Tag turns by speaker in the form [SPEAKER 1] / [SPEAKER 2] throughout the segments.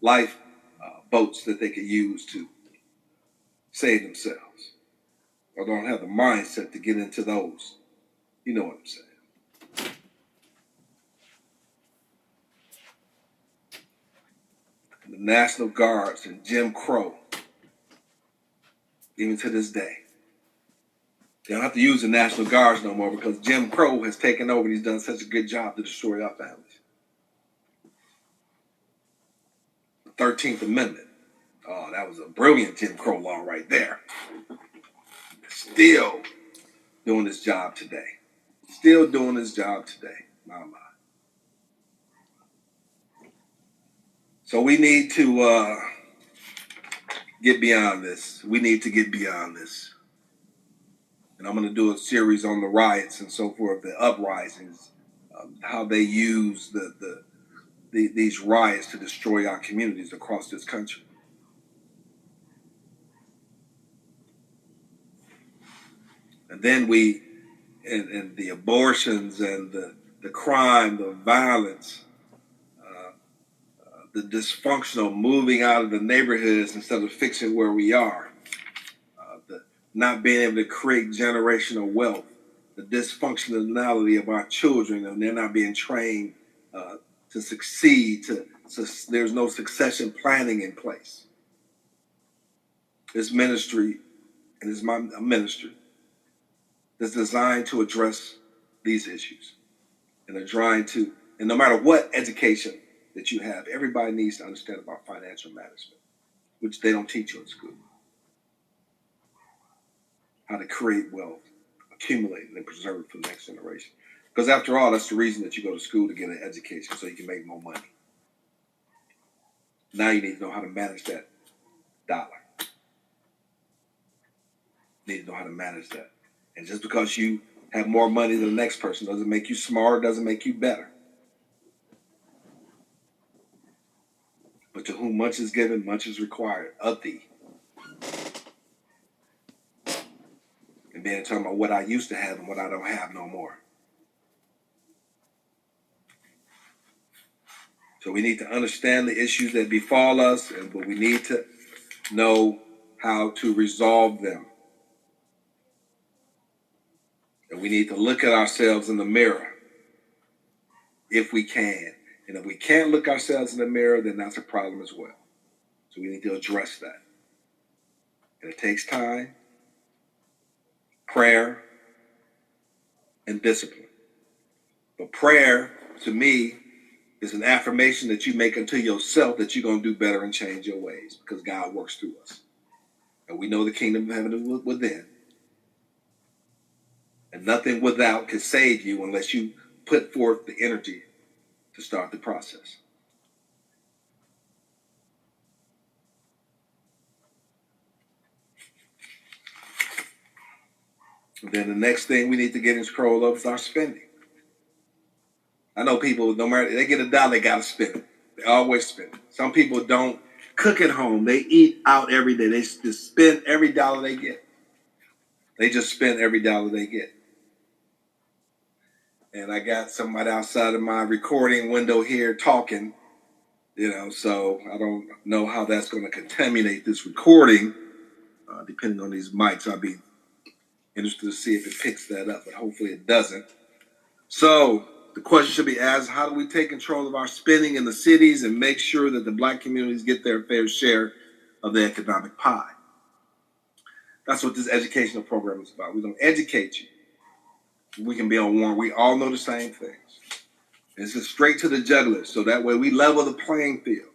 [SPEAKER 1] life boats that they could use to save themselves, or don't have the mindset to get into those. You know what I'm saying? The National Guards and Jim Crow, even to this day. They don't have to use the National Guards no more because Jim Crow has taken over and he's done such a good job to destroy our families. The 13th Amendment. Oh, that was a brilliant Jim Crow law right there. Still doing his job today. Still doing his job today. My. So we need to get beyond this. We need to get beyond this. And I'm going to do a series on the riots and so forth, the uprisings, how they use these riots to destroy our communities across this country. And then and the abortions and the crime, the violence, the dysfunctional moving out of the neighborhoods instead of fixing where we are, the not being able to create generational wealth, the dysfunctionality of our children, and they're not being trained to succeed, there's no succession planning in place. This ministry, and it's my ministry, is designed to address these issues. And they're trying to, and no matter what education that you have, everybody needs to understand about financial management, which they don't teach you in school. How to create wealth, accumulate it, and preserve it for the next generation. Because after all, that's the reason that you go to school, to get an education so you can make more money. Now you need to know how to manage that dollar. You need to know how to manage that. And just because you have more money than the next person doesn't make you smarter, doesn't make you better. But to whom much is given, much is required of thee. And then talking about what I used to have and what I don't have no more. So we need to understand the issues that befall us, but we need to know how to resolve them. And we need to look at ourselves in the mirror if we can. And if we can't look ourselves in the mirror, then that's a problem as well. So we need to address that. And it takes time, prayer, and discipline. But prayer, to me, is an affirmation that you make unto yourself that you're going to do better and change your ways, because God works through us. And we know the kingdom of heaven is within. And nothing without can save you unless you put forth the energy to start the process. And then the next thing we need to get in control of is our spending. I know people, no matter, they get $1, they got to spend it. They always spend it. Some people don't cook at home. They eat out every day. They just spend every dollar they get. They just spend every dollar they get. And I got somebody outside of my recording window here talking, so I don't know how that's going to contaminate this recording, depending on these mics. I'll be interested to see if it picks that up, but hopefully it doesn't. So the question should be asked, how do we take control of our spending in the cities and make sure that the Black communities get their fair share of the economic pie? That's what this educational program is about. We're going to educate you. We can be on one. We all know the same things. It's just straight to the jugular, so that way we level the playing field.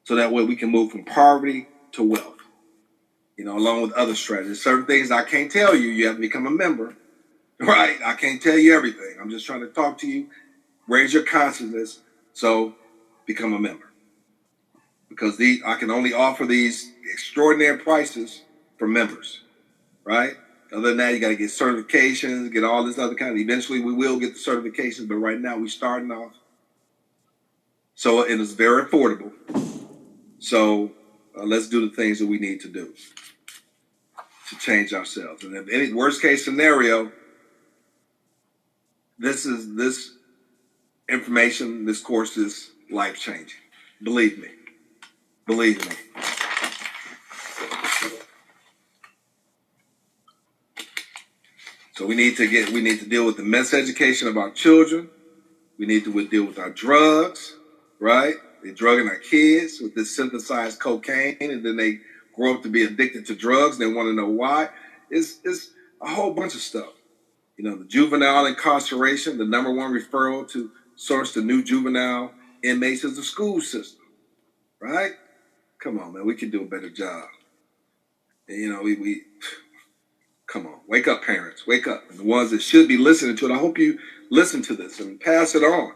[SPEAKER 1] So that way we can move from poverty to wealth. Along with other strategies. Certain things I can't tell you. You have to become a member. Right? I can't tell you everything. I'm just trying to talk to you, raise your consciousness, so become a member. Because I can only offer these extraordinary prices for members. Right? Other than that, you got to get certifications, get all this other kind of. Eventually, we will get the certifications, but right now we're starting off. So it is very affordable. So let's do the things that we need to do to change ourselves. And if any worst case scenario, this information, this course is life changing. Believe me. Believe me. So we need to deal with the miseducation of our children. We need to deal with our drugs, right? They're drugging our kids with this synthesized cocaine, and then they grow up to be addicted to drugs. And they want to know why. It's a whole bunch of stuff. You know, the juvenile incarceration, the number one referral to source to new juvenile inmates is the school system, right? Come on, man, we can do a better job. And, you know, we come on, wake up, parents, wake up. And the ones that should be listening to it, I hope you listen to this and pass it on.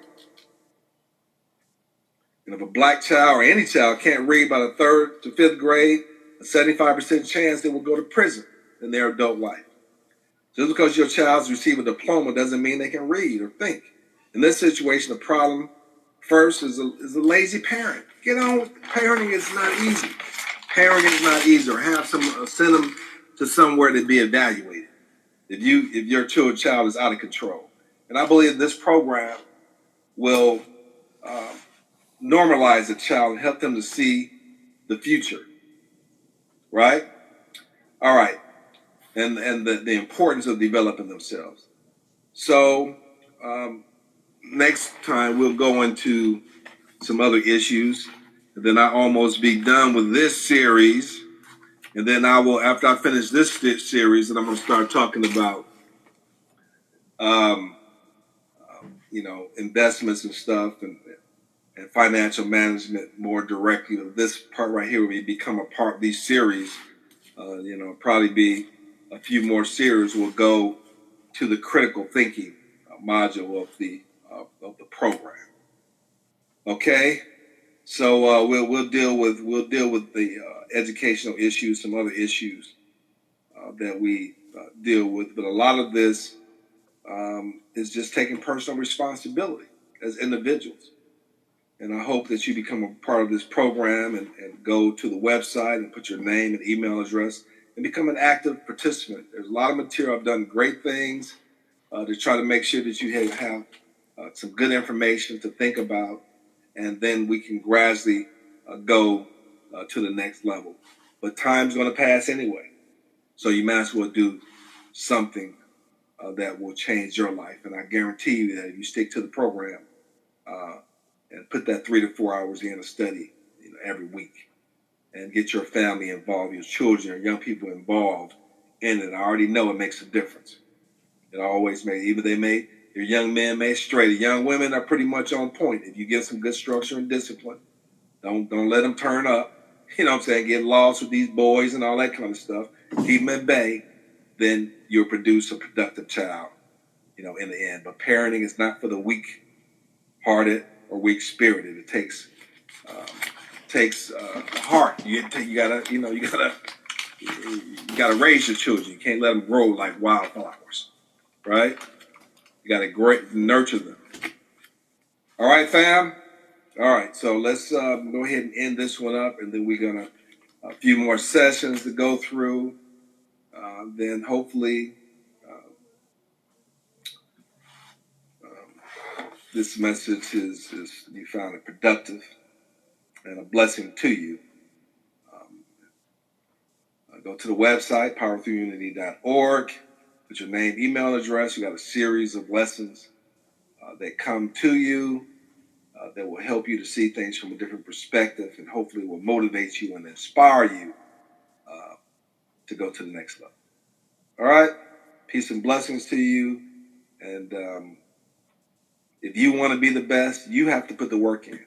[SPEAKER 1] And if a black child or any child can't read by the 3rd to 5th grade, a 75% chance they will go to prison in their adult life. Just because your child's received a diploma doesn't mean they can read or think. In this situation, the problem first is a lazy parent. Get on with parenting. Is not easy. Parenting is not easy. Or have send them to somewhere to be evaluated if your child is out of control. And I believe this program will normalize a child and help them to see the future. Right? All right. And the importance of developing themselves. So next time we'll go into some other issues, and then I'll almost be done with this series, and then I will, after I finish this series, and I'm going to start talking about investments and stuff and financial management more directly. This part right here will become a part of these series. Probably be a few more series will go to the critical thinking module of the program. Okay, so we'll deal with the educational issues, some other issues that we deal with, but a lot of this is just taking personal responsibility as individuals. And I hope that you become a part of this program and go to the website and put your name and email address and become an active participant. There's a lot of material. I've done great things to try to make sure that you have some good information to think about, and then we can gradually go to the next level. But time's going to pass anyway, so you might as well do something that will change your life. And I guarantee you that if you stick to the program and put that 3 to 4 hours in to study every week, and get your family involved, your children, your young people involved in it, I already know it makes a difference. It always makes. Your young men may stray. The young women are pretty much on point. If you give some good structure and discipline, don't let them turn up. You know what I'm saying? Get lost with these boys and all that kind of stuff. Keep them at bay. Then you'll produce a productive child, in the end. But parenting is not for the weak-hearted or weak-spirited. It takes heart. You gotta raise your children. You can't let them grow like wildflowers, right? You gotta nurture them. All right, fam. All right, so let's go ahead and end this one up, and then we're gonna a few more sessions to go through. Then hopefully this message is you found it productive and a blessing to you. Go to the website, powerthroughunity.org. Put your name, email address. You got a series of lessons that come to you that will help you to see things from a different perspective, and hopefully will motivate you and inspire you to go to the next level. All right? Peace and blessings to you. And if you want to be the best, you have to put the work in.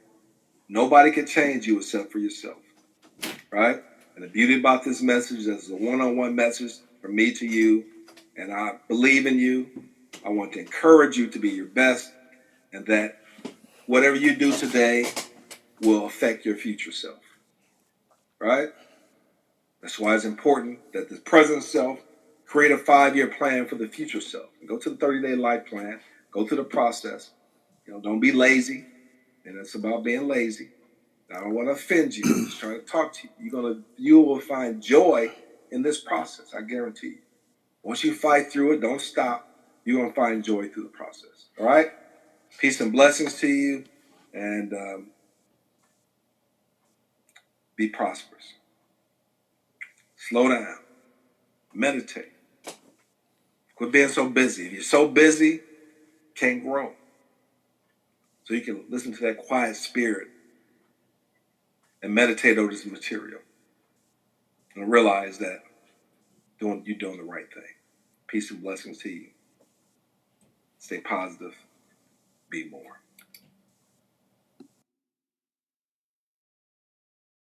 [SPEAKER 1] Nobody can change you except for yourself. Right? And the beauty about this message is it's a one-on-one message from me to you. And I believe in you. I want to encourage you to be your best, and that whatever you do today will affect your future self. Right? That's why it's important that the present self create a 5-year plan for the future self. Go to the 30-day life plan. Go through the process. Don't be lazy. And it's about being lazy. I don't want to offend you. I'm just trying to talk to you. You will find joy in this process. I guarantee you. Once you fight through it, don't stop. You're going to find joy through the process. All right? Peace and blessings to you. And be prosperous. Slow down. Meditate. Quit being so busy. If you're so busy, can't grow. So you can listen to that quiet spirit and meditate over this material and realize that you're doing the right thing. Peace and blessings to you. Stay positive. Be more.